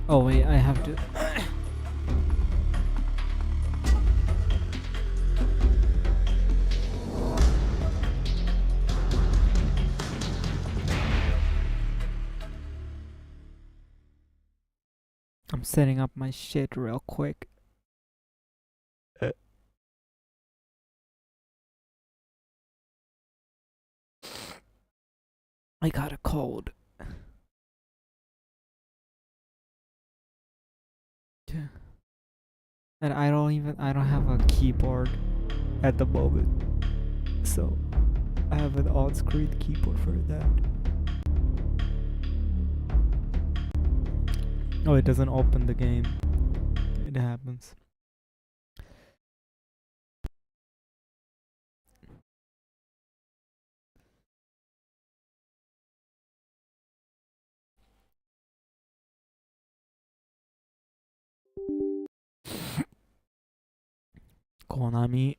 Oh wait, I have to. I'm setting up my shit real quick. I got a cold. And I don't have a keyboard at the moment. So I have an on-screen keyboard for that. Oh, it doesn't open the game. It happens. Konami.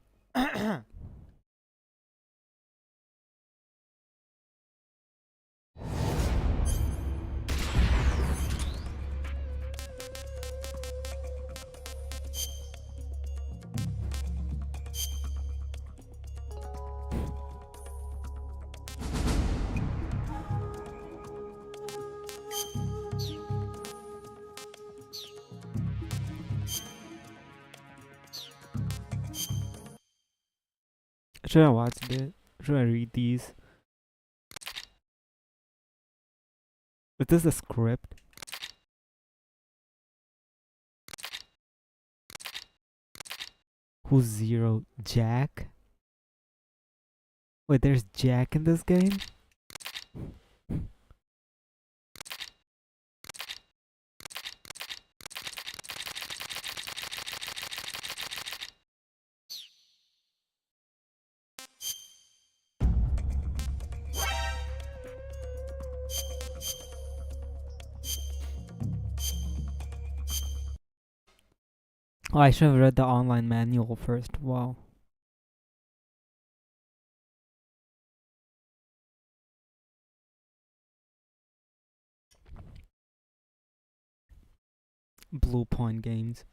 Should I watch it? Should I read these? Is this a script? Who's Zero? Jack? Wait, there's Jack in this game? Oh, I should have read the online manual first. Wow. Blue Point Games.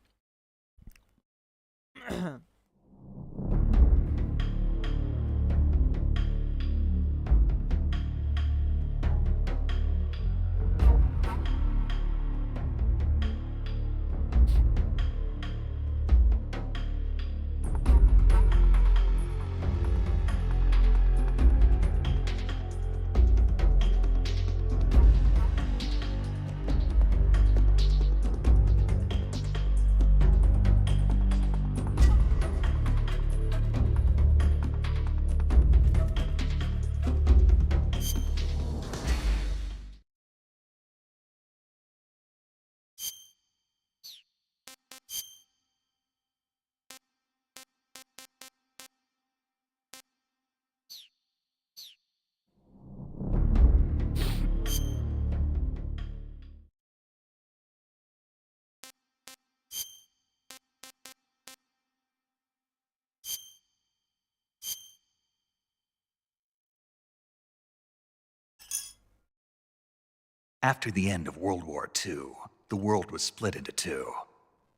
After the end of World War II, the world was split into two,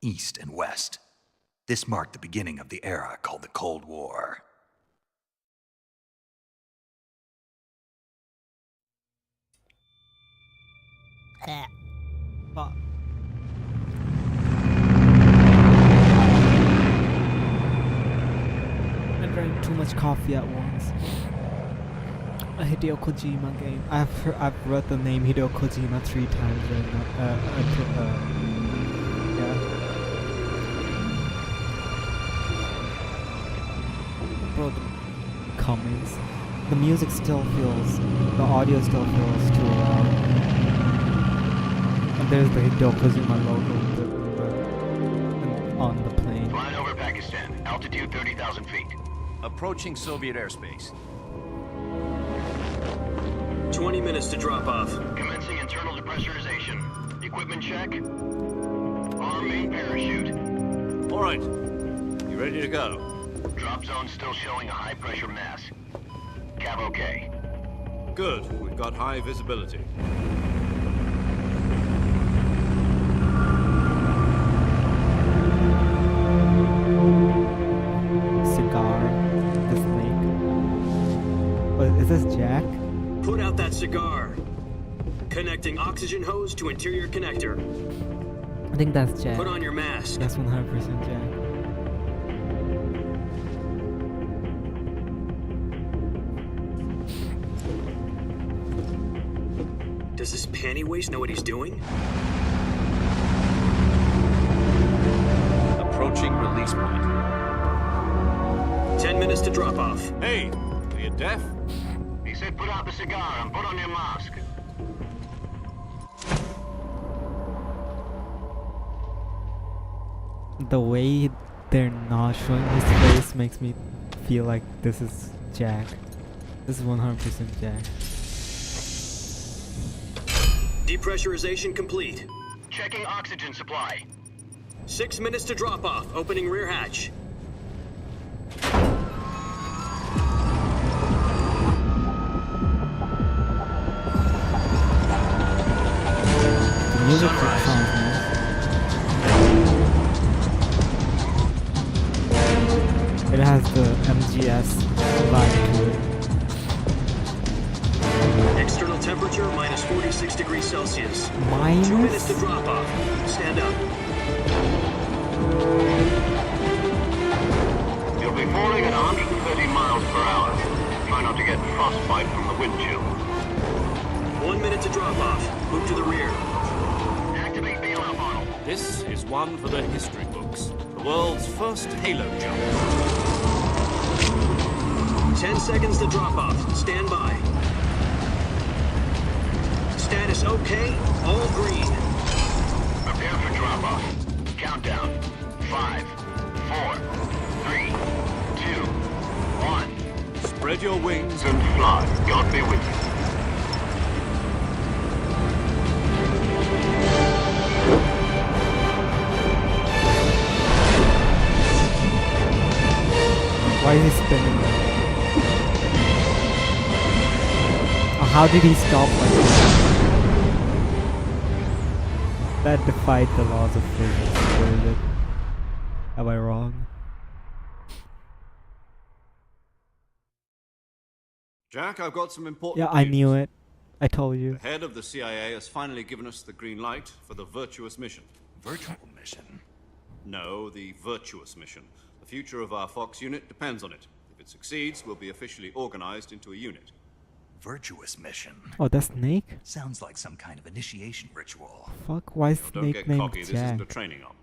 East and West. This marked the beginning of the era called the Cold War. Fuck. I drank too much coffee at once. A Hideo Kojima game. I've read the name Hideo Kojima 3 times right now. Yeah. Bro, the comments. The music still feels, the audio still feels too loud. And there's the Hideo Kojima logo on the plane. Flying over Pakistan, altitude 30,000 feet. Approaching Soviet airspace. 20 minutes to drop off. Commencing internal depressurization. Equipment check. Arm main parachute. All right. You ready to go? Drop zone still showing a high pressure mass. Cav okay. Good. We've got high visibility. oxygen hose to interior connector. I think that's Jack. Put on your mask. That's 100% Jack. Does this panty waste know what he's doing? Approaching release point. 10 minutes to drop off. Hey, are you deaf? He said put out the cigar and put on your mask. The way they're not showing his face makes me feel like this is Jack. This is 100% Jack. Depressurization complete. Checking oxygen supply. 6 minutes to drop off. Opening rear hatch. The music sounds nice. It has the MGS vibe to it. External temperature minus 46 degrees Celsius. 2 minutes Minus? to drop off. Stand up. You'll be falling at 130 miles per hour. Try not to get frostbite from the wind chill. 1 minute to drop off. Move to the rear. Activate bailout model. This is one for the history books. The world's first halo jump. 10 seconds to drop off. Stand by. Status okay. All green. Prepare for drop-off. Countdown. 5, 4, 3, 2, 1. Spread your wings And fly. God be with you. Why is he spinning? Oh, how did he stop like that? That defied the laws of physics. Or is it? Am I wrong? Jack, I've got some important Yeah, I news. knew it. I told you. The head of the CIA has finally given us the green light for the virtuous mission. Virtual mission? No, the virtuous mission. The future of our Fox unit depends on it. If it succeeds, we'll be officially organized into a unit. Virtuous mission? Oh, that's Snake? Sounds like some kind of initiation ritual. Fuck, why is Don't Snake get named cocky, this Jack? isn't a training op.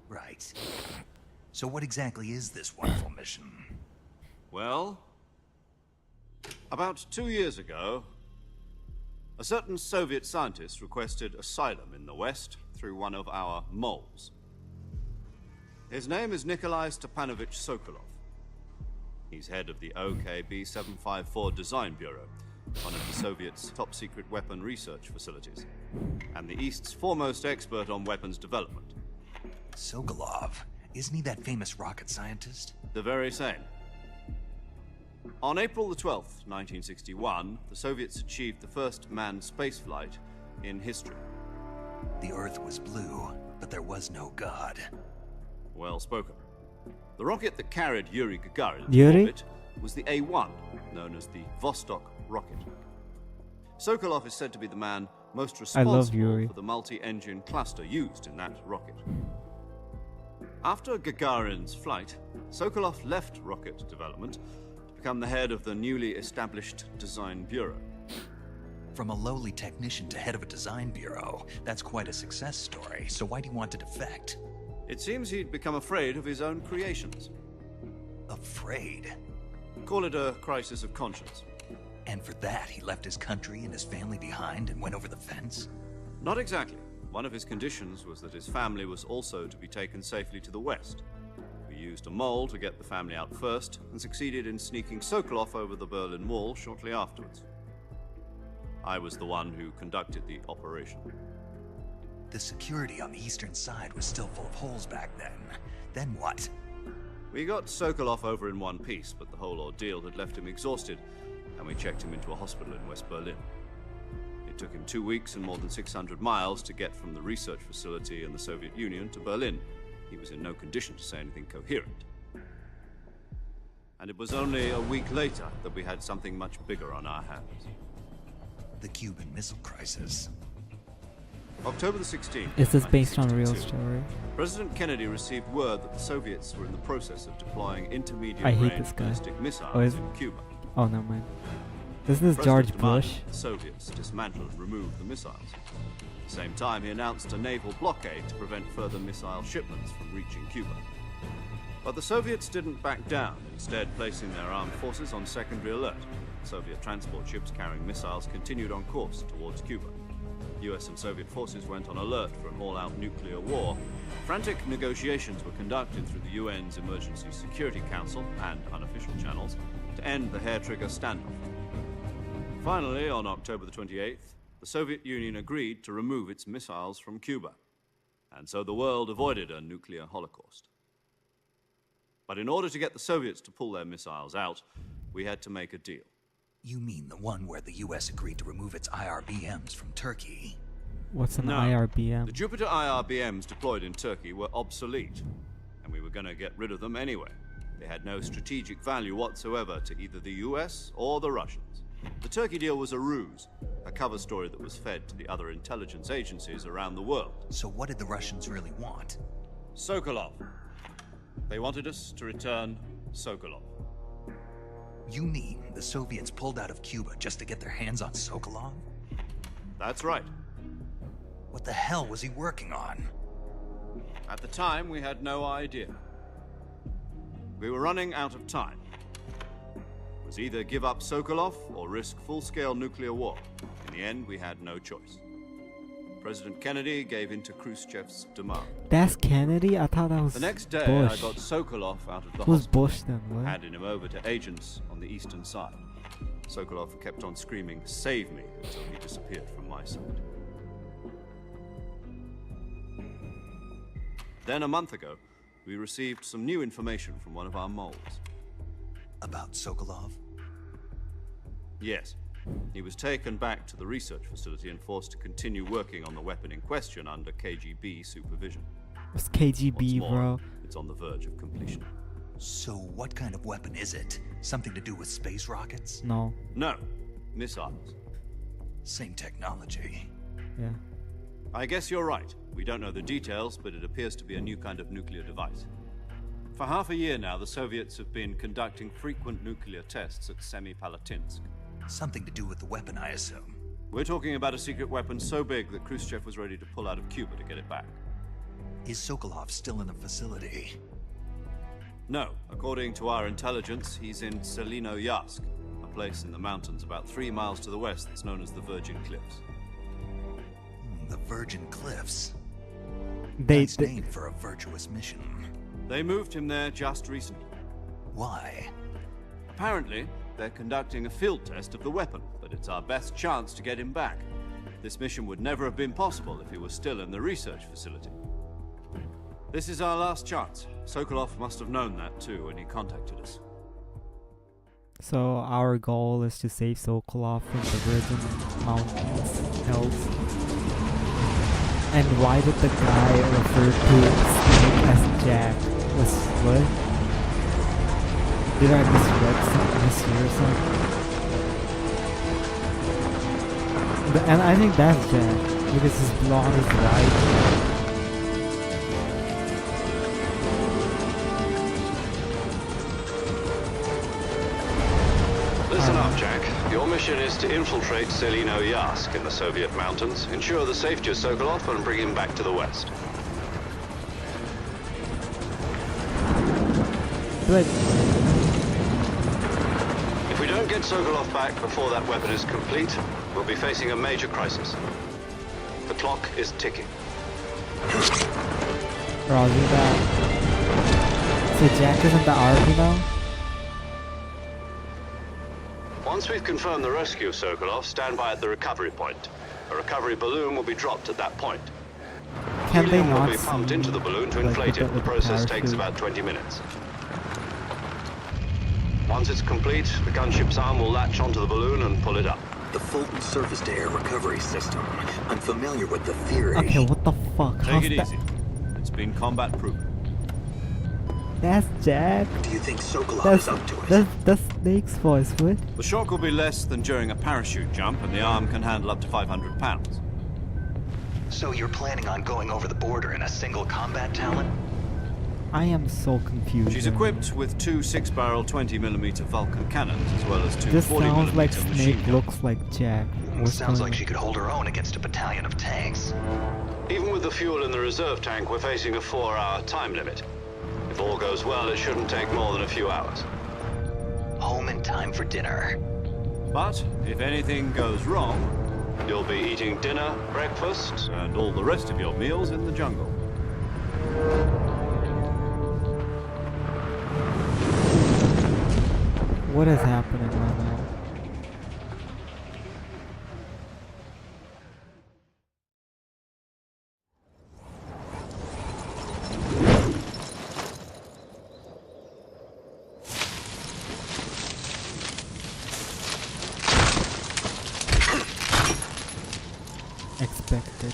Right. So what exactly is this wonderful mission? Well, about 2 years ago, a certain Soviet scientist requested asylum in the West through one of our moles. His name is Nikolai Stepanovich Sokolov. He's head of the OKB-754 Design Bureau, one of the Soviets' top-secret weapon research facilities, and the East's foremost expert on weapons development. Sokolov. Isn't he that famous rocket scientist? The very same. On April the 12th, 1961, the Soviets achieved the first manned spaceflight in history. The Earth was blue, but there was no God. Well spoken. The rocket that carried Yuri Gagarin Yuri? in orbit was the A-1, known as the Vostok rocket. Sokolov is said to be the man most responsible Yuri. for the multi-engine cluster used in that rocket. After Gagarin's flight, Sokolov left rocket development to become the head of the newly established Design Bureau. From a lowly technician to head of a design bureau, that's quite a success story. So why do you want to defect? It seems he'd become afraid of his own creations. Afraid? Call it a crisis of conscience. And for that, he left his country and his family behind and went over the fence? Not exactly. One of his conditions was that his family was also to be taken safely to the West. We used a mole to get the family out first and succeeded in sneaking Sokolov over the Berlin Wall shortly afterwards. I was the one who conducted the operation. The security on the eastern side was still full of holes back then. Then what? We got Sokolov over in one piece, but the whole ordeal had left him exhausted, and we checked him into a hospital in West Berlin. It took him 2 weeks and more than 600 miles to get from the research facility in the Soviet Union to Berlin. He was in no condition to say anything coherent. And it was only a week later that we had something much bigger on our hands. The Cuban Missile Crisis. October the 16th. Is this based on a real 1962, story? President Kennedy received word that the Soviets were in the process of deploying intermediate I hate range this guy. ballistic missiles Oh, is- in Cuba. Oh, never mind. Isn't this President George demanded Bush? that the Soviets dismantle and remove the missiles. At the same time, he announced a naval blockade to prevent further missile shipments from reaching Cuba. But the Soviets didn't back down, instead placing their armed forces on secondary alert. Soviet transport ships carrying missiles continued on course towards Cuba. US and Soviet forces went on alert for an all-out nuclear war. Frantic negotiations were conducted through the UN's Emergency Security Council and unofficial channels to end the hair-trigger standoff. Finally, on October the 28th, the Soviet Union agreed to remove its missiles from Cuba. And so the world avoided a nuclear holocaust. But in order to get the Soviets to pull their missiles out, we had to make a deal. You mean the one where the US agreed to remove its IRBMs from Turkey? What's an No. IRBM? The Jupiter IRBMs deployed in Turkey were obsolete, and we were going to get rid of them anyway. They had no strategic value whatsoever to either the US or the Russians. The Turkey deal was a ruse, a cover story that was fed to the other intelligence agencies around the world. So what did the Russians really want? Sokolov. They wanted us to return Sokolov. You mean the Soviets pulled out of Cuba just to get their hands on Sokolov? That's right. What the hell was he working on? At the time, we had no idea. We were running out of time. It was either give up Sokolov or risk full-scale nuclear war. In the end, we had no choice. President Kennedy gave in to Khrushchev's demand. That's Kennedy? I thought that was The next day, Bush. I got Sokolov out of the Who's hospital, Bush then? What? handing him over to agents on the eastern side. Sokolov kept on screaming, "Save me," until he disappeared from my sight. Then a month ago, we received some new information from one of our moles. About Sokolov? Yes. He was taken back to the research facility and forced to continue working on the weapon in question under KGB supervision. It's What's KGB, more, bro. it's on the verge of completion. So what kind of weapon is it? Something to do with space rockets? No. No, missiles. Same technology. Yeah. I guess you're right. We don't know the details, but it appears to be a new kind of nuclear device. For half a year now, the Soviets have been conducting frequent nuclear tests at Semipalatinsk. Something to do with the weapon, I assume. We're talking about a secret weapon so big that Khrushchev was ready to pull out of Cuba to get it back. Is Sokolov still in the facility? No, according to our intelligence, he's in Selinoyarsk, a place in the mountains about 3 miles to the west that's known as the Virgin Cliffs. The Virgin Cliffs. They, Nice they name for a virtuous mission. They moved him there just recently. Why? Apparently, they're conducting a field test of the weapon, but it's our best chance to get him back. This mission would never have been possible if he was still in the research facility. This is our last chance. Sokolov must have known that too when he contacted us. So our goal is to save Sokolov from the Virgin Mountains hills. And why did the guy refer to Snake as Jack? Was what? Did I mishear something? And I think that's Jack because his blonde is white. Listen up, Jack. Your mission is to infiltrate Selinoyarsk in the Soviet mountains, ensure the safety of Sokolov, and bring him back to the west. But If we don't get Sokolov back before that weapon is complete, we'll be facing a major crisis. The clock is ticking. Roger that. So Jack is in the army now? Once we've confirmed the rescue of Sokolov, stand by at the recovery point. A recovery balloon will be dropped at that point. Can they Helium will not be pumped see, into the balloon to like, inflate it. with The process takes parachute? about 20 minutes. Once it's complete, the gunship's arm will latch onto the balloon and pull it up. The Fulton surface-to-air recovery system. I'm familiar with the theory. Okay, what the fuck? Take How's it that? easy. It's been combat proven. That's Jack. Do you think Sokolov is up to it? That's Snake's voice, what? The shock will be less than during a parachute jump, and the arm can handle up to 500 pounds. So you're planning on going over the border in a single combat talent? I am so confused. She's equipped with two 6-barrel 20mm Vulcan cannons, as well as two This 40mm sounds like machine Snake guns. looks like Jack. What's Sounds going like she could hold her own against a battalion of tanks. Even with the fuel in the reserve tank, we're facing a 4-hour time limit. If all goes well, it shouldn't take more than a few hours. Home in time for dinner. But if anything goes wrong, You'll be eating dinner, breakfast. and all the rest of your meals in the jungle. What is happening right now? Expected.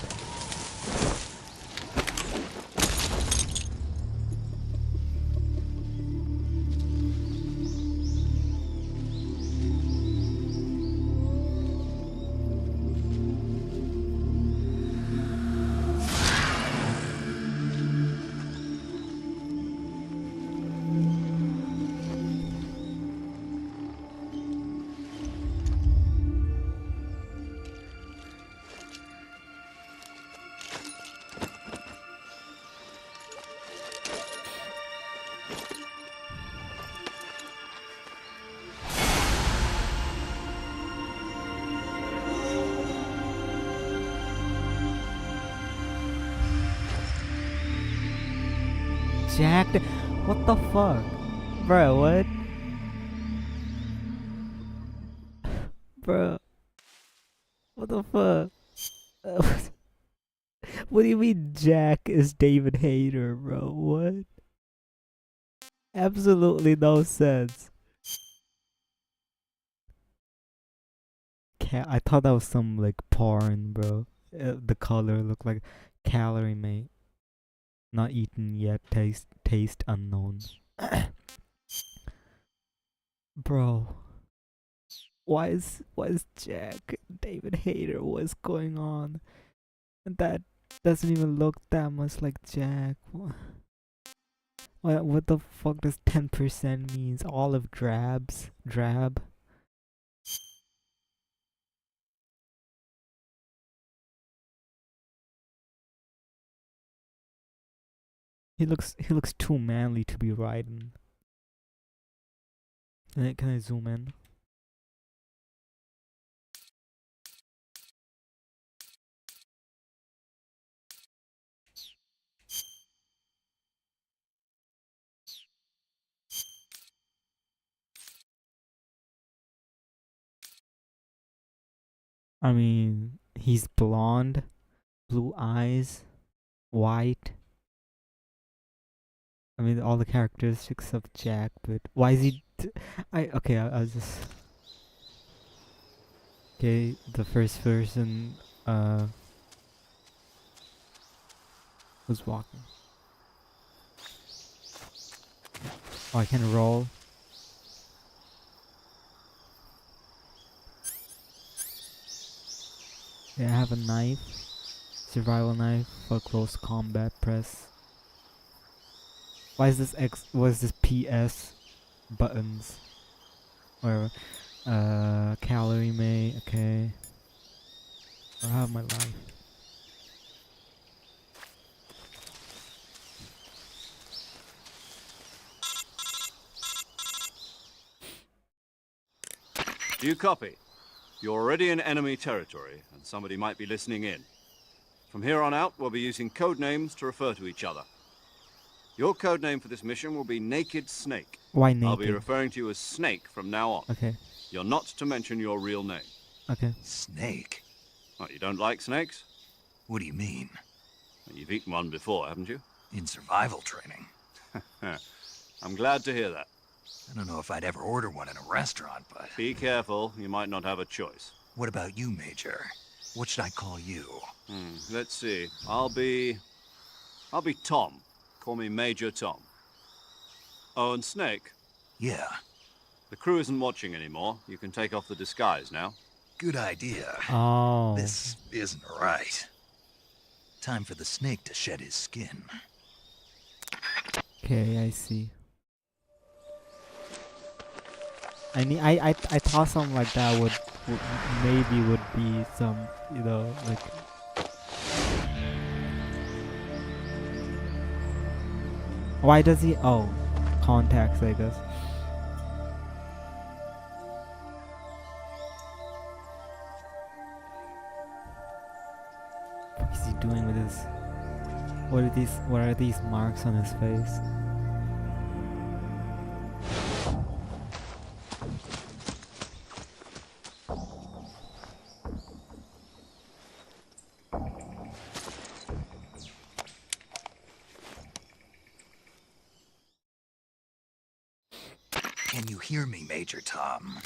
Jacked? What the fuck? Bro, what? Bro. What the fuck? What do you mean Jack is David Hayter, bro? What? Absolutely no sense. I thought that was some like porn, bro. The color looked like calorie mate. Not eaten yet, taste unknown. Bro. Why is Jack David Hayter? What's going on? That doesn't even look that much like Jack. What the fuck does 10% means? Olive drab. He looks too manly to be riding. Can I zoom in? I mean, he's blonde, blue eyes, white. I mean, all the characteristics of Jack, but why is he? I'll just. Okay, the first person, who's walking. Oh, I can roll. Yeah, I have a knife, survival knife for close combat press. Why is this what is this PS buttons? Whatever. Calorie may, okay. I have my life. Do you copy? You're already in enemy territory, and somebody might be listening in. From here on out, we'll be using code names to refer to each other. Your code name for this mission will be Naked Snake. Why naked? I'll be referring to you as Snake from now on. Okay. You're not to mention your real name. Okay. Snake? What, you don't like snakes? What do you mean? Well, you've eaten one before, haven't you? In survival training? I'm glad to hear that. I don't know if I'd ever order one in a restaurant, but... Be careful, you might not have a choice. What about you, Major? What should I call you? Let's see. I'll be Tom. Call me Major Tom. Oh, and Snake, Yeah, the crew isn't watching anymore. You can take off the disguise now. good idea. Oh. This isn't right. Time for the snake to shed his skin. Okay, I see. I thought something like that would maybe would be some, you know, like. Why does he? Oh, contacts, I guess. What is he doing with his? What are these marks on his face? Can you hear me, Major Tom?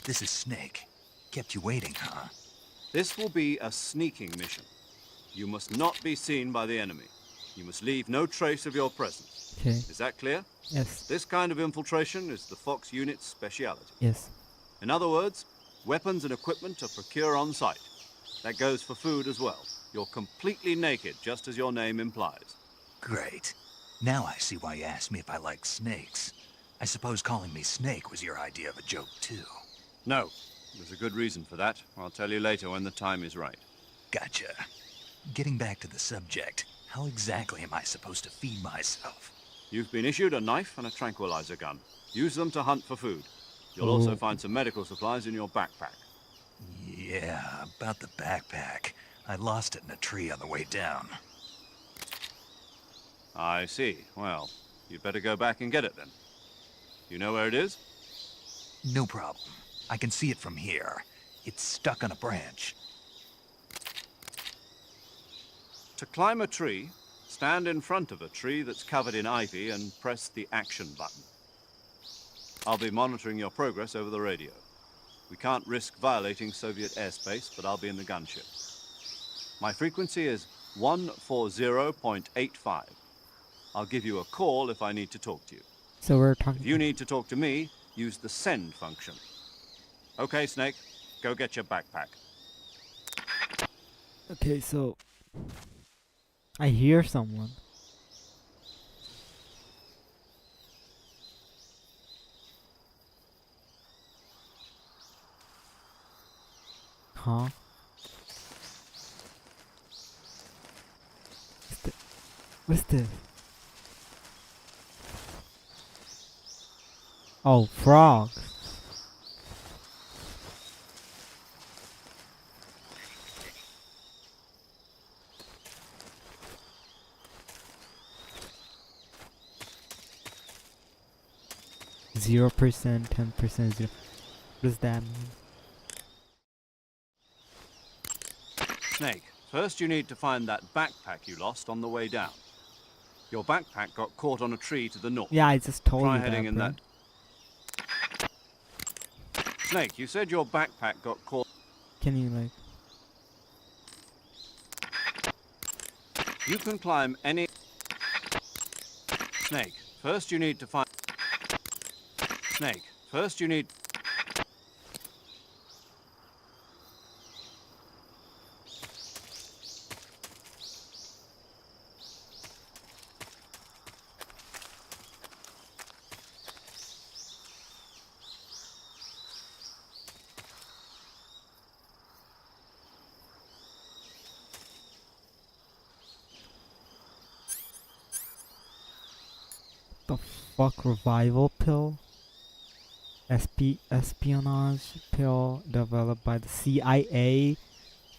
This is Snake. Kept you waiting, huh? This will be a sneaking mission. You must not be seen by the enemy. You must leave no trace of your presence. Okay. Is that clear? Yes. This kind of infiltration is the Fox unit's speciality. Yes. In other words, weapons and equipment are procured on site. That goes for food as well. You're completely naked, just as your name implies. Great. Now I see why you asked me if I like snakes. I suppose calling me Snake was your idea of a joke, too. No, there's a good reason for that. I'll tell you later when the time is right. Gotcha. Getting back to the subject, how exactly am I supposed to feed myself? You've been issued a knife and a tranquilizer gun. Use them to hunt for food. You'll also find some medical supplies in your backpack. Yeah, about the backpack. I lost it in a tree on the way down. I see. Well, you'd better go back and get it then. You know where it is? No problem. I can see it from here. It's stuck on a branch. To climb a tree, stand in front of a tree that's covered in ivy and press the action button. I'll be monitoring your progress over the radio. We can't risk violating Soviet airspace, but I'll be in the gunship. My frequency is 140.85. I'll give you a call if I need to talk to you. So we're talking. If you need to talk to me, use the send function. Okay, Snake, go get your backpack. Okay, so I hear someone. Huh? What's this? Oh, frogs. Zero %, 10%, zero. What does that mean? Snake, first you need to find that backpack you lost on the way down. Your backpack got caught on a tree to the north. Yeah, I just told Try you heading that, in bro. that. Snake, you said your backpack got caught. Can you like? You can climb any. Snake, first you need to find. Snake, first you need. The fuck, revival pill? Espionage pill developed by the CIA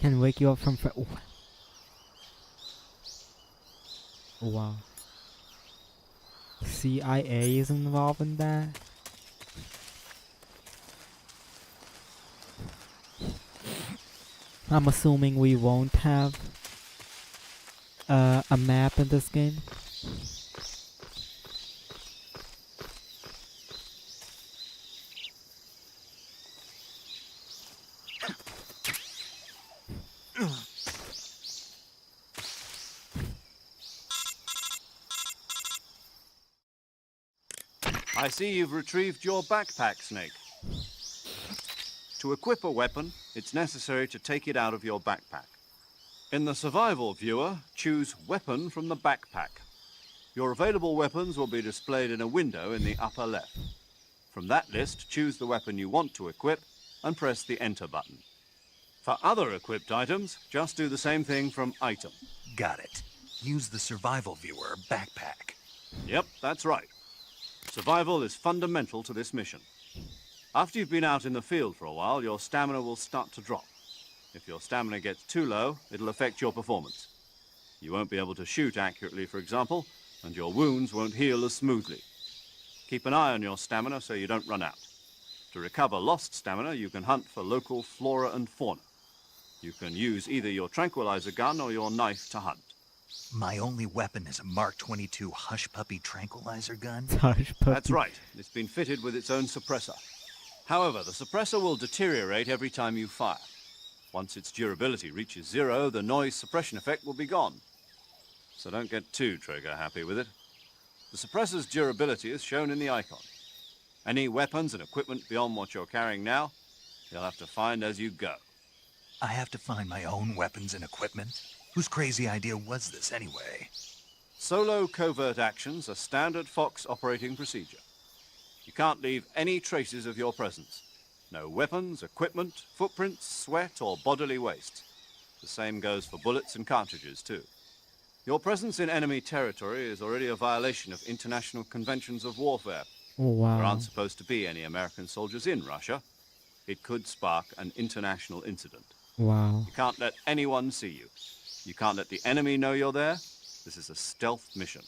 can wake you up from. Wow. CIA is involved in that? I'm assuming we won't have a map in this game. I see you've retrieved your backpack, Snake. To equip a weapon, it's necessary to take it out of your backpack. In the survival viewer, choose Weapon from the backpack. Your available weapons will be displayed in a window in the upper left. From that list, choose the weapon you want to equip and press the Enter button. For other equipped items, just do the same thing from Item. Got it. Use the survival viewer backpack. Yep, that's right. Survival is fundamental to this mission. After you've been out in the field for a while, your stamina will start to drop. If your stamina gets too low, it'll affect your performance. You won't be able to shoot accurately, for example, and your wounds won't heal as smoothly. Keep an eye on your stamina so you don't run out. To recover lost stamina, you can hunt for local flora and fauna. You can use either your tranquilizer gun or your knife to hunt. My only weapon is a Mark 22 Hush Puppy tranquilizer gun. Hush puppy. That's right. It's been fitted with its own suppressor. However, the suppressor will deteriorate every time you fire. Once its durability reaches 0, the noise suppression effect will be gone. So don't get too trigger happy with it. The suppressor's durability is shown in the icon. Any weapons and equipment beyond what you're carrying now, you'll have to find as you go. I have to find my own weapons and equipment? Whose crazy idea was this anyway? Solo covert actions are standard Fox operating procedure. You can't leave any traces of your presence. No weapons, equipment, footprints, sweat, or bodily waste. The same goes for bullets and cartridges, too. Your presence in enemy territory is already a violation of international conventions of warfare. Oh, There wow. aren't supposed to be any American soldiers in Russia. It could spark an international incident. Wow. You can't let anyone see you. You can't let the enemy know you're there. This is a stealth mission.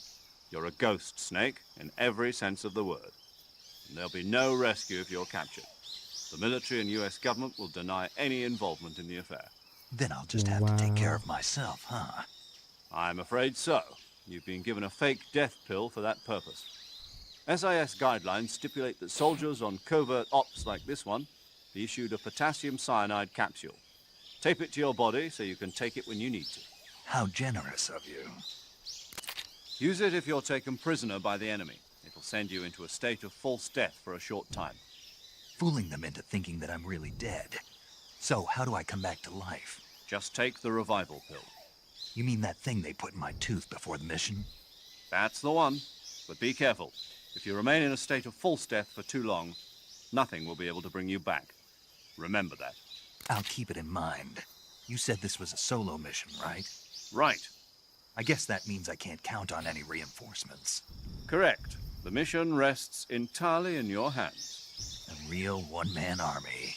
You're a ghost, Snake, in every sense of the word. And there'll be no rescue if you're captured. The military and US government will deny any involvement in the affair. Then I'll just have to take care Wow. of myself, huh? I'm afraid so. You've been given a fake death pill for that purpose. SIS guidelines stipulate that soldiers on covert ops like this one be issued a potassium cyanide capsule. Tape it to your body so you can take it when you need to. How generous of you. Use it if you're taken prisoner by the enemy. It'll send you into a state of false death for a short time. Fooling them into thinking that I'm really dead. So, how do I come back to life? Just take the revival pill. You mean that thing they put in my tooth before the mission? That's the one. But be careful. If you remain in a state of false death for too long, nothing will be able to bring you back. Remember that. I'll keep it in mind. You said this was a solo mission, right? Right. I guess that means I can't count on any reinforcements. Correct. The mission rests entirely in your hands. A real one-man army.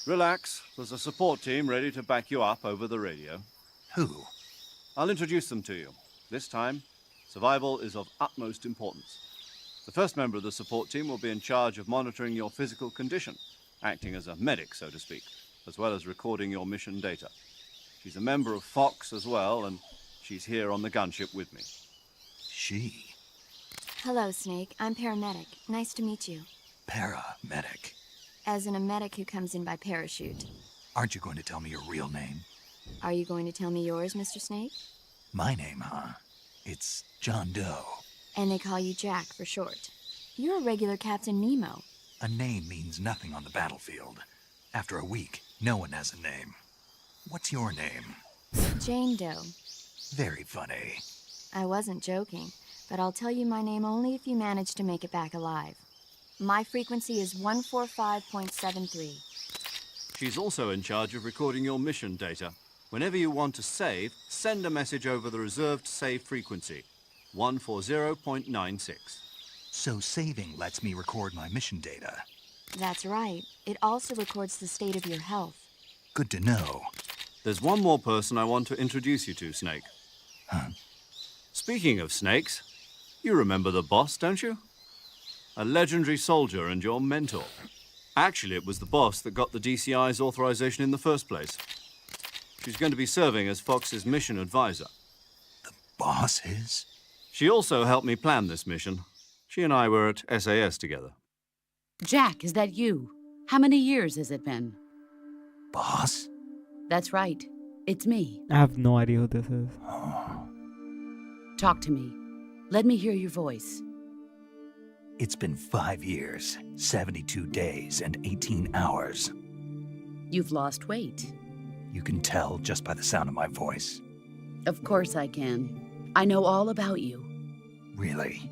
Relax. There's a support team ready to back you up over the radio. Who? I'll introduce them to you. This time, survival is of utmost importance. The first member of the support team will be in charge of monitoring your physical condition, acting as a medic, so to speak, as well as recording your mission data. She's a member of Fox as well, and she's here on the gunship with me. She. Hello, Snake. I'm paramedic. Nice to meet you. Paramedic. As in a medic who comes in by parachute. Aren't you going to tell me your real name? Are you going to tell me yours, Mr. Snake? My name, huh? It's John Doe. And they call you Jack for short. You're a regular Captain Nemo. A name means nothing on the battlefield. After a week, no one has a name. What's your name? Jane Doe. Very funny. I wasn't joking, but I'll tell you my name only if you manage to make it back alive. My frequency is 145.73. She's also in charge of recording your mission data. Whenever you want to save, send a message over the reserved save frequency, 140.96. So saving lets me record my mission data. That's right. It also records the state of your health. Good to know. There's one more person I want to introduce you to, Snake. Huh? Speaking of snakes, you remember the boss, don't you? A legendary soldier and your mentor. Actually, it was the boss that got the DCI's authorization in the first place. She's going to be serving as Fox's mission advisor. The boss is? She also helped me plan this mission. She and I were at SAS together. Jack, is that you? How many years has it been? Boss? That's right. It's me. I have no idea who this is. Talk to me. Let me hear your voice. It's been 5 years, 72 days, and 18 hours. You've lost weight. You can tell just by the sound of my voice. Of course I can. I know all about you. Really?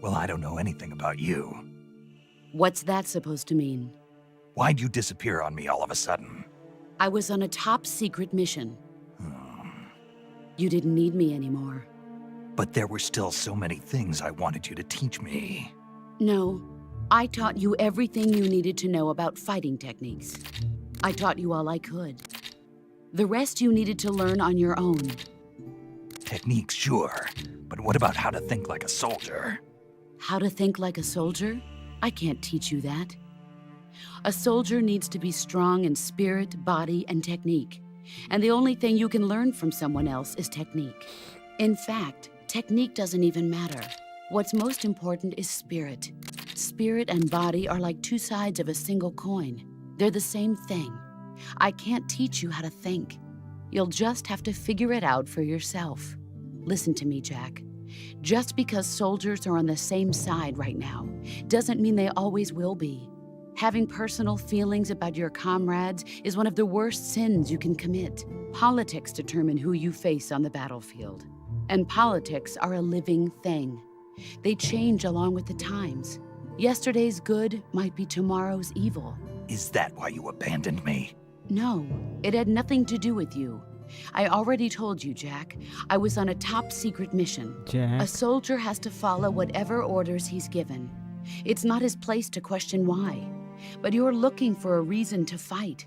Well, I don't know anything about you. What's that supposed to mean? Why'd you disappear on me all of a sudden? I was on a top secret mission. You didn't need me anymore. But there were still so many things I wanted you to teach me. No, I taught you everything you needed to know about fighting techniques. I taught you all I could. The rest you needed to learn on your own. Techniques, sure. But what about how to think like a soldier? How to think like a soldier? I can't teach you that. A soldier needs to be strong in spirit, body, and technique. And the only thing you can learn from someone else is technique. In fact, technique doesn't even matter. What's most important is spirit. Spirit and body are like two sides of a single coin. They're the same thing. I can't teach you how to think. You'll just have to figure it out for yourself. Listen to me, Jack. Just because soldiers are on the same side right now doesn't mean they always will be. Having personal feelings about your comrades is one of the worst sins you can commit. Politics determine who you face on the battlefield. And politics are a living thing. They change along with the times. Yesterday's good might be tomorrow's evil. Is that why you abandoned me? No, it had nothing to do with you. I already told you, Jack. I was on a top secret mission. Jack? A soldier has to follow whatever orders he's given. It's not his place to question why. But you're looking for a reason to fight.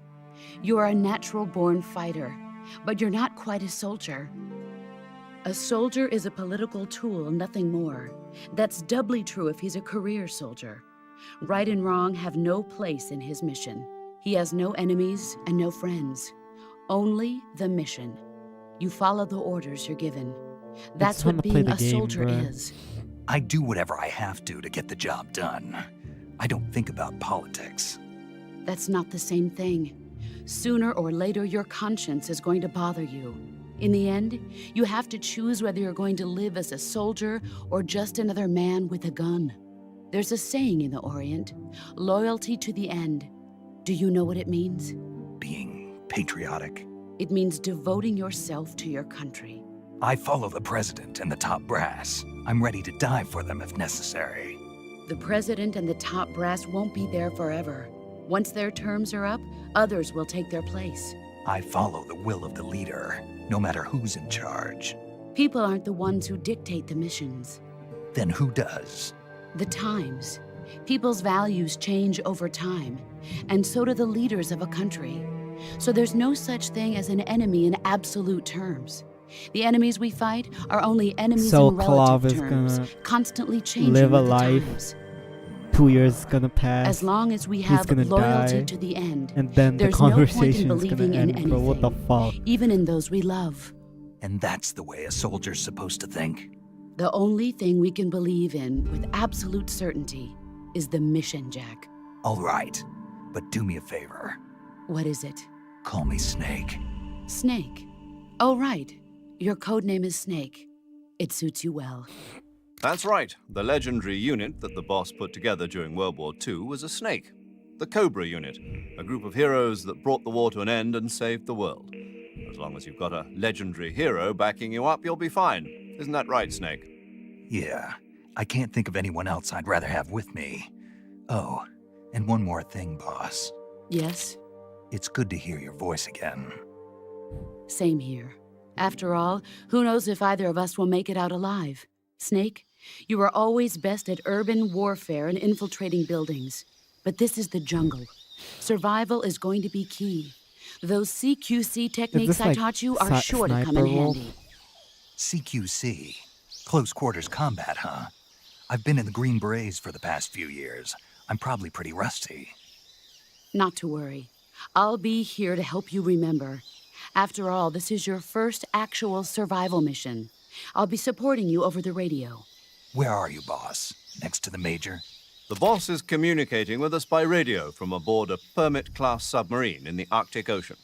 You're a natural-born fighter, but you're not quite a soldier. A soldier is a political tool, nothing more. That's doubly true if he's a career soldier. Right and wrong have no place in his mission. He has no enemies and no friends. Only the mission. You follow the orders you're given. That's what being a soldier is. I do whatever I have to get the job done. I don't think about politics. That's not the same thing. Sooner or later, your conscience is going to bother you. In the end, you have to choose whether you're going to live as a soldier or just another man with a gun. There's a saying in the Orient, loyalty to the end. Do you know what it means? Being patriotic. It means devoting yourself to your country. I follow the president and the top brass. I'm ready to die for them if necessary. The president and the top brass won't be there forever. Once their terms are up, others will take their place. I follow the will of the leader, no matter who's in charge. People aren't the ones who dictate the missions. Then who does? The times. People's values change over time, and so do the leaders of a country. So there's no such thing as an enemy in absolute terms. The enemies we fight are only enemies So in relative Sokolov is terms, gonna constantly changing live a with the life. times. 2 years gonna pass. As long as we he's have gonna loyalty die, to the end, and then the there's no point in conversation is believing gonna in end, bro. What the anything, fuck? even in those we love. And that's the way a soldier's supposed to think? The only thing we can believe in with absolute certainty is the mission, Jack. All right, but do me a favor. What is it? Call me Snake. Snake. Oh, right. Your code name is Snake. It suits you well. That's right. The legendary unit that the boss put together during World War II was a snake. The Cobra unit, a group of heroes that brought the war to an end and saved the world. As long as you've got a legendary hero backing you up, you'll be fine. Isn't that right, Snake? Yeah, I can't think of anyone else I'd rather have with me. Oh, and one more thing, boss. Yes? It's good to hear your voice again. Same here. After all, who knows if either of us will make it out alive? Snake, you are always best at urban warfare and infiltrating buildings. But this is the jungle. Survival is going to be key. Those CQC techniques this I like taught you are sure to come in Sniper Wolf? handy. CQC. Close quarters combat, huh? I've been in the Green Berets for the past few years. I'm probably pretty rusty. Not to worry. I'll be here to help you remember. After all, this is your first actual survival mission. I'll be supporting you over the radio. Where are you, boss? Next to the Major? The boss is communicating with us by radio from aboard a Permit-class submarine in the Arctic Ocean.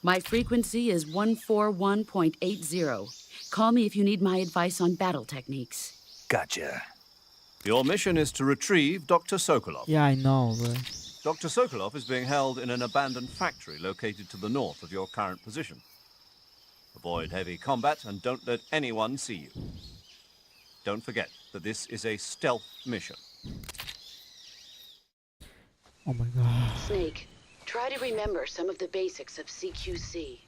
My frequency is 141.80. Call me if you need my advice on battle techniques. Gotcha. Your mission is to retrieve Dr. Sokolov. Yeah, I know, bro. Dr. Sokolov is being held in an abandoned factory located to the north of your current position. Avoid heavy combat and don't let anyone see you. Don't forget that this is a stealth mission. Oh my god. Snake, try to remember some of the basics of CQC.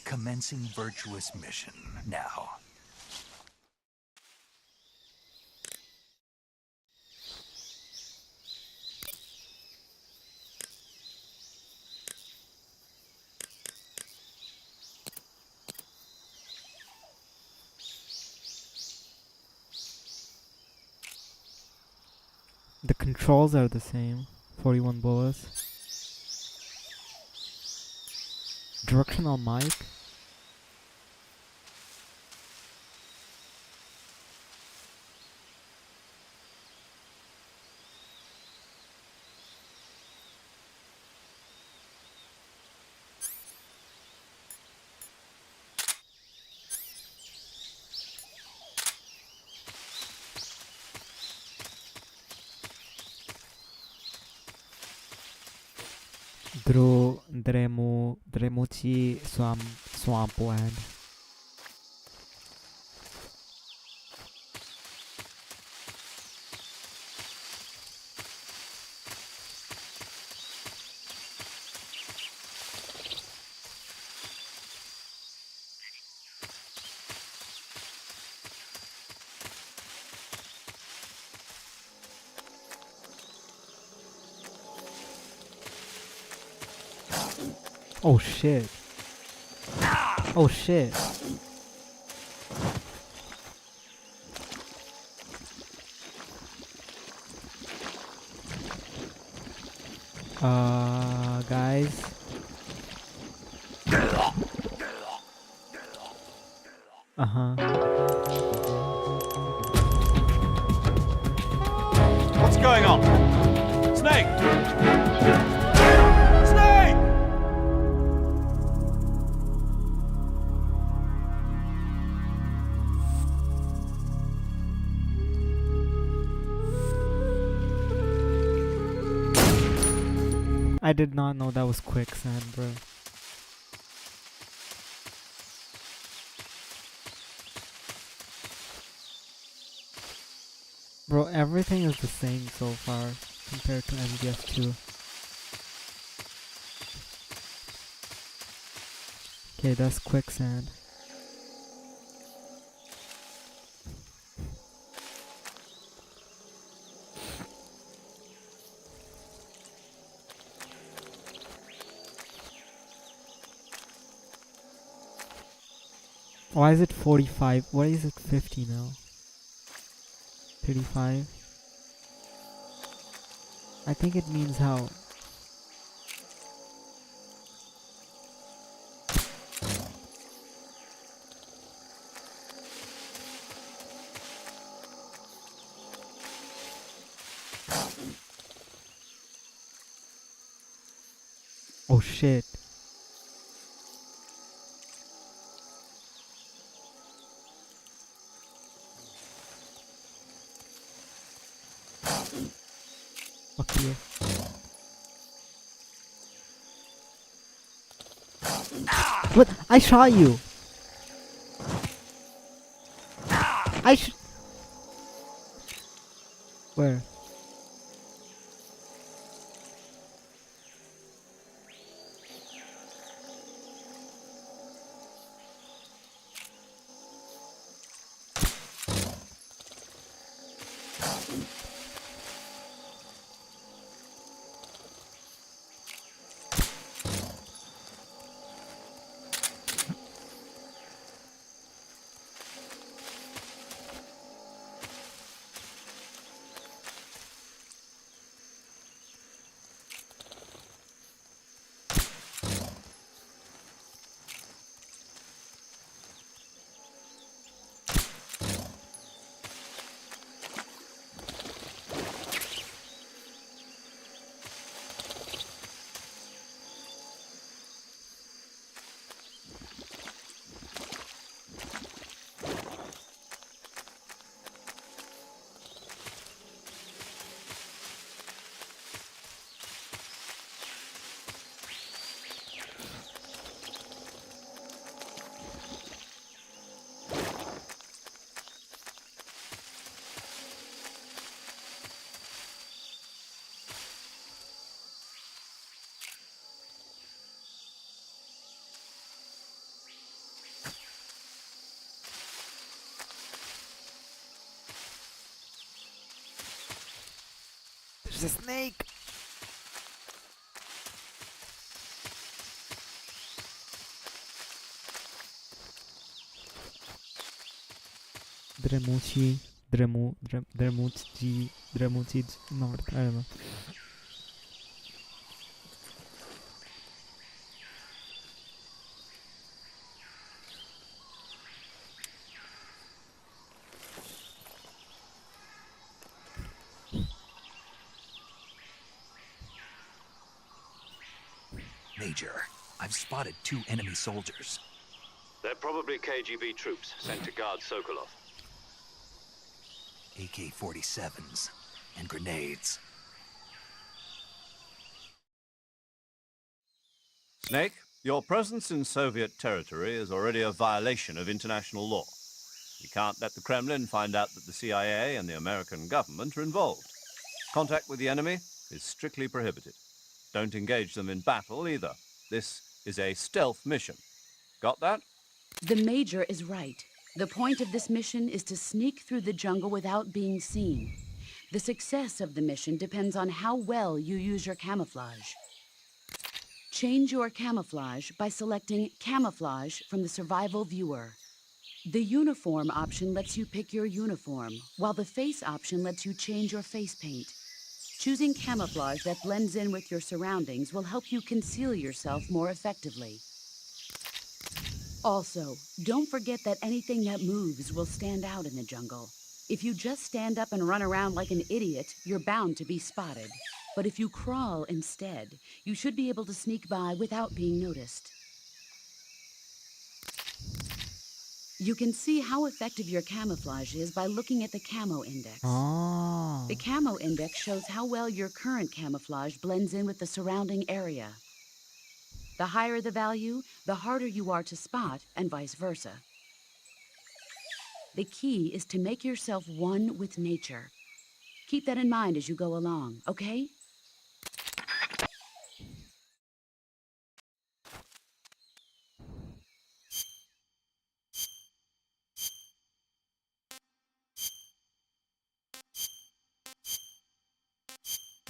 Commencing virtuous mission now. The controls are the same. 41 bullets. Directional mic. Dremuchi Swampland. Oh shit. Oh shit. Guys. Uh-huh. What's going on? Snake! Snake! I did not know that was quicksand, bro. Bro, everything is the same so far compared to MGS2. Okay, that's quicksand. Why is it 45? Why is it 50 now? 35? I think it means how. Oh shit. Fuck you. What? I shot you. Where? There's a snake! Dremuci, no, I don't know. Major, I've spotted 2 enemy soldiers. They're probably KGB troops sent to guard Sokolov. AK-47s and grenades. Snake, your presence in Soviet territory is already a violation of international law. You can't let the Kremlin find out that the CIA and the American government are involved. Contact with the enemy is strictly prohibited. Don't engage them in battle either. This is a stealth mission. Got that? The Major is right. The point of this mission is to sneak through the jungle without being seen. The success of the mission depends on how well you use your camouflage. Change your camouflage by selecting Camouflage from the Survival Viewer. The Uniform option lets you pick your uniform, while the Face option lets you change your face paint. Choosing camouflage that blends in with your surroundings will help you conceal yourself more effectively. Also, don't forget that anything that moves will stand out in the jungle. If you just stand up and run around like an idiot, you're bound to be spotted. But if you crawl instead, you should be able to sneak by without being noticed. You can see how effective your camouflage is by looking at the Camo Index. Oh. The Camo Index shows how well your current camouflage blends in with the surrounding area. The higher the value, the harder you are to spot, and vice versa. The key is to make yourself one with nature. Keep that in mind as you go along, okay?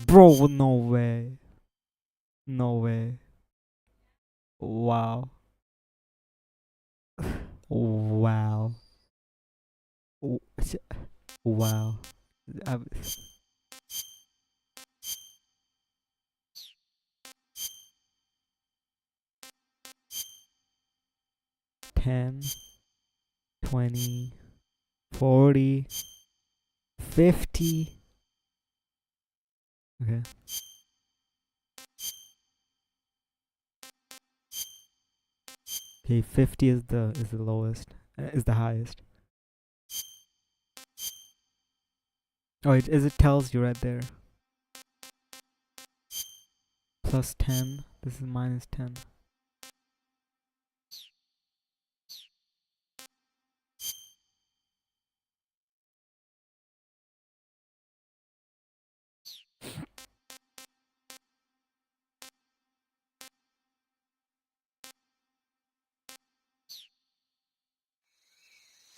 Bro, no way. No way. Wow. Wow. Wow. I- 10, 20, 40, 50. Okay. Okay, 50 is the lowest. Is the highest. Oh, it tells you right there. Plus 10. This is minus 10.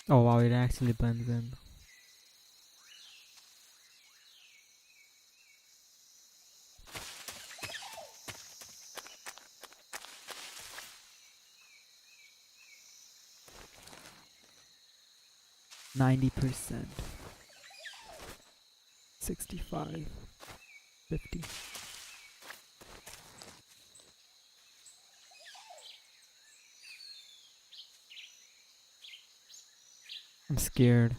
Oh wow, it actually blends in. %, 65, 50. I'm scared.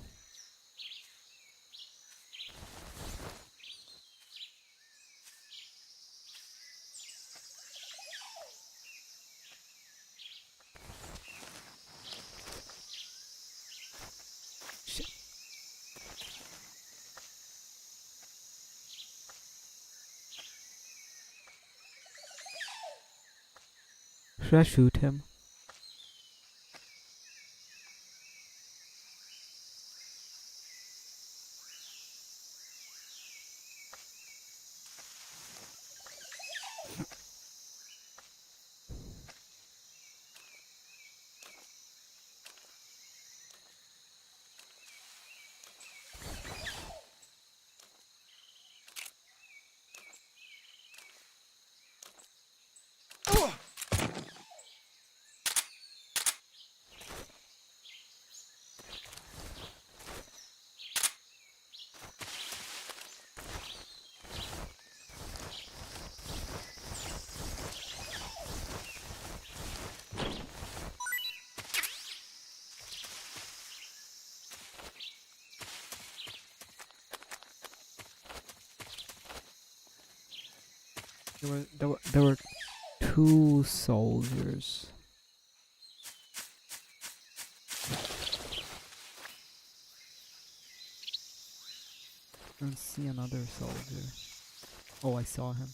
Shit. Should I shoot him? There were two soldiers. Let's see another soldier. Oh, I saw him.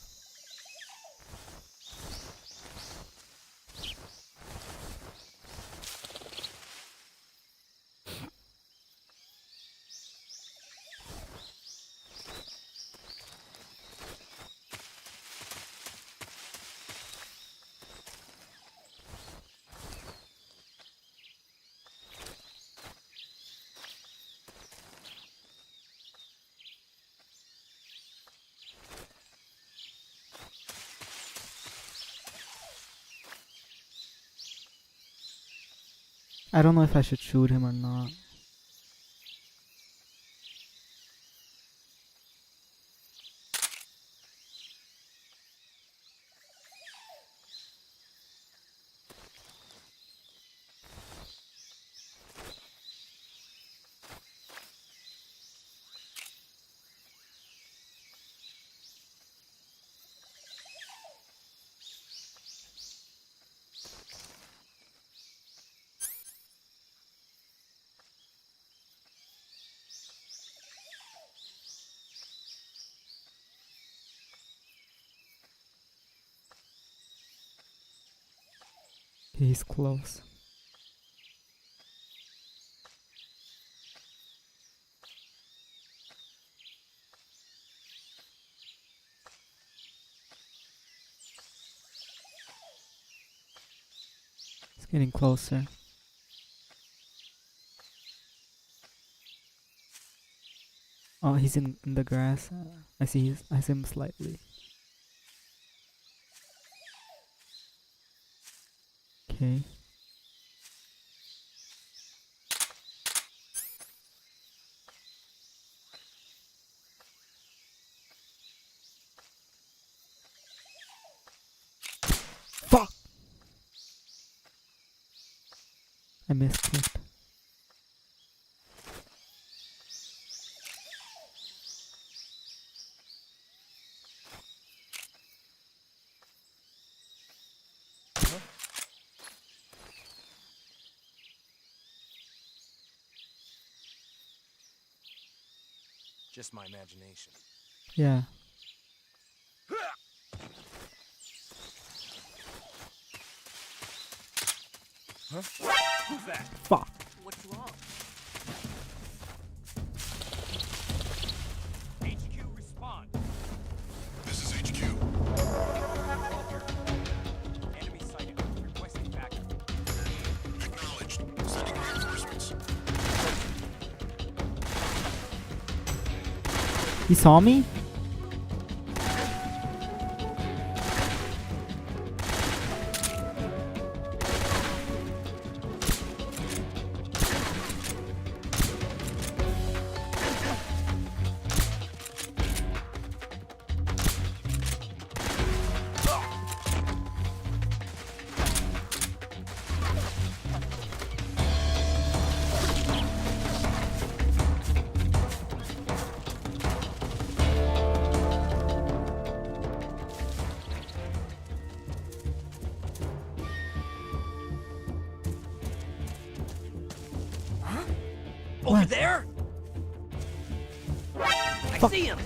I don't know if I should shoot him or not. He's close. It's getting closer. Oh, he's in the grass. I see him slightly. Okay. Fuck! I missed it. Just my imagination. Yeah. Huh? Who's that? Fuck. What's wrong? HQ, respond. This is HQ. Enemy sighted. Requesting backup. Acknowledged. Sending reinforcements. He saw me? Over there? I see him.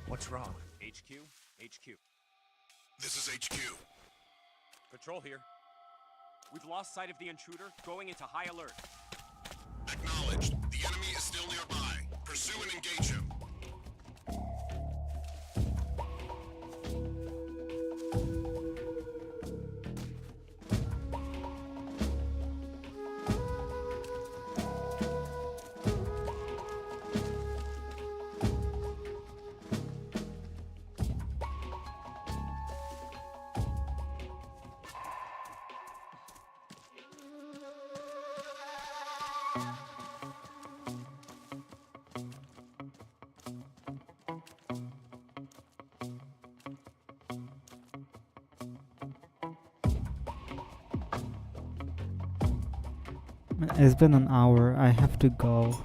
What's wrong? HQ? HQ. This is HQ. Patrol here. We've lost sight of the intruder, going into high alert. Acknowledged. The enemy is still nearby. Pursue and engage him. It's been an hour. I have to go.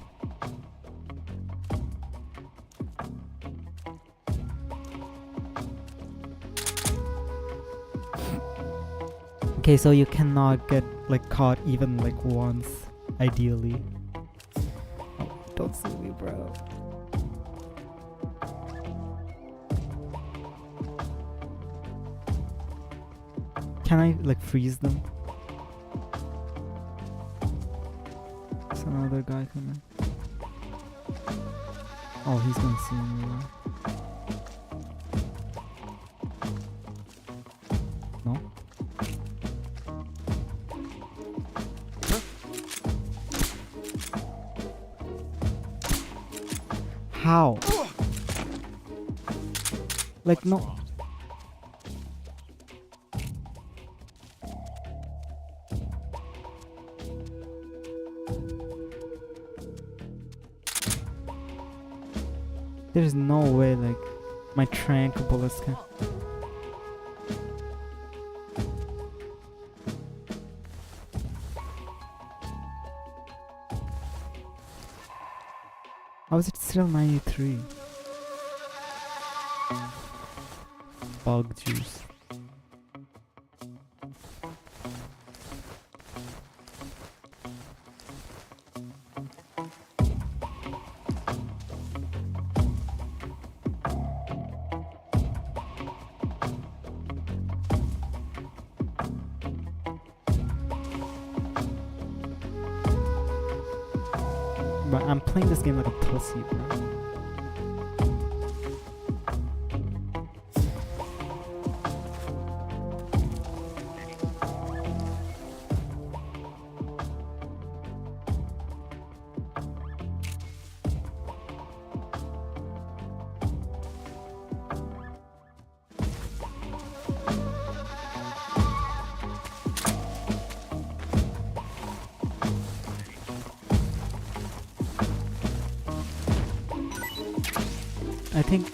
Okay, so you cannot get like caught even like once, ideally. Oh, don't see me, bro. Can I like freeze them? There's another guy coming. Oh, he's gonna see me. No? How? Like, no. There's no way, like, my trank bullets can. How is it still 93? Bug juice. But I'm playing this game like a pussy, bro. I think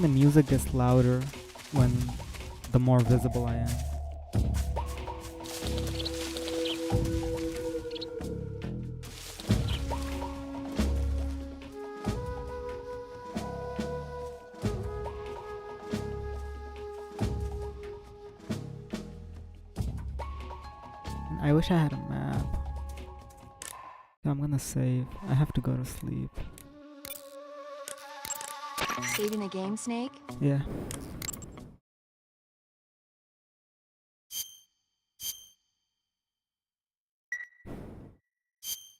the music gets louder when the more visible I am. I wish I had a map. Yeah, I'm gonna save. I have to go to sleep. Saving the game, Snake? Yeah.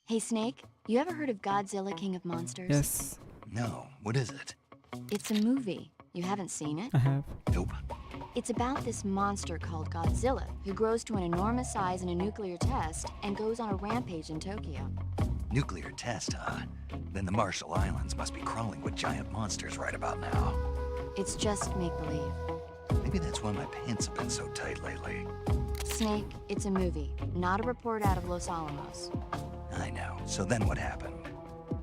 Hey, Snake, you ever heard of Godzilla King of Monsters? Yes, No, what is it? It's a movie. You haven't seen it? I have. Nope. It's about this monster called Godzilla, who grows to an enormous size in a nuclear test and goes on a rampage in Tokyo. Nuclear test, huh? Then the Marshall Islands must be crawling with giant monsters right about now. It's just make-believe. Maybe that's why my pants have been so tight lately. Snake, it's a movie, not a report out of Los Alamos. I know. So then what happened?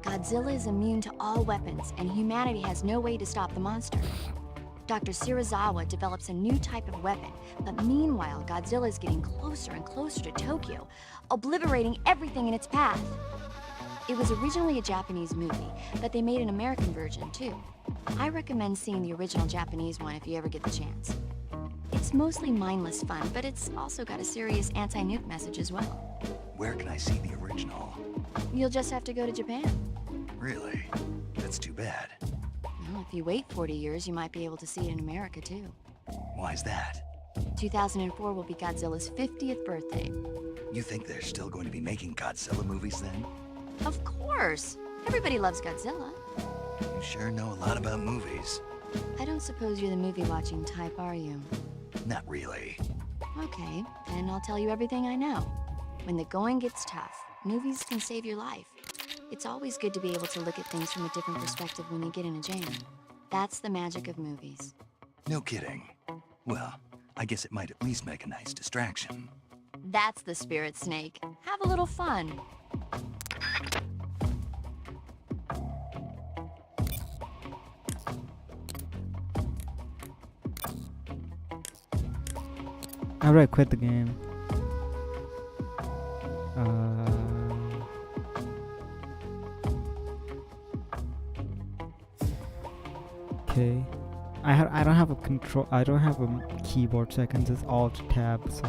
Godzilla is immune to all weapons, and humanity has no way to stop the monster. Dr. Shirazawa develops a new type of weapon, but meanwhile, Godzilla is getting closer and closer to Tokyo, obliterating everything in its path. It was originally a Japanese movie, but they made an American version too. I recommend seeing the original Japanese one if you ever get the chance. It's mostly mindless fun, but it's also got a serious anti-nuke message as well. Where can I see the original? You'll just have to go to Japan. Really? That's too bad. Well, if you wait 40 years, you might be able to see it in America, too. Why's that? 2004 will be Godzilla's 50th birthday. You think they're still going to be making Godzilla movies then? Of course! Everybody loves Godzilla. You sure know a lot about movies. I don't suppose you're the movie-watching type, are you? Not really. Okay, then I'll tell you everything I know. When the going gets tough, movies can save your life. It's always good to be able to look at things from a different perspective when you get in a jam. That's the magic of movies. No kidding. Well, I guess it might at least make a nice distraction. That's the spirit, Snake. Have a little fun. How do I quit the game? Okay. I don't have a control. I don't have a keyboard, so I can just alt tab. So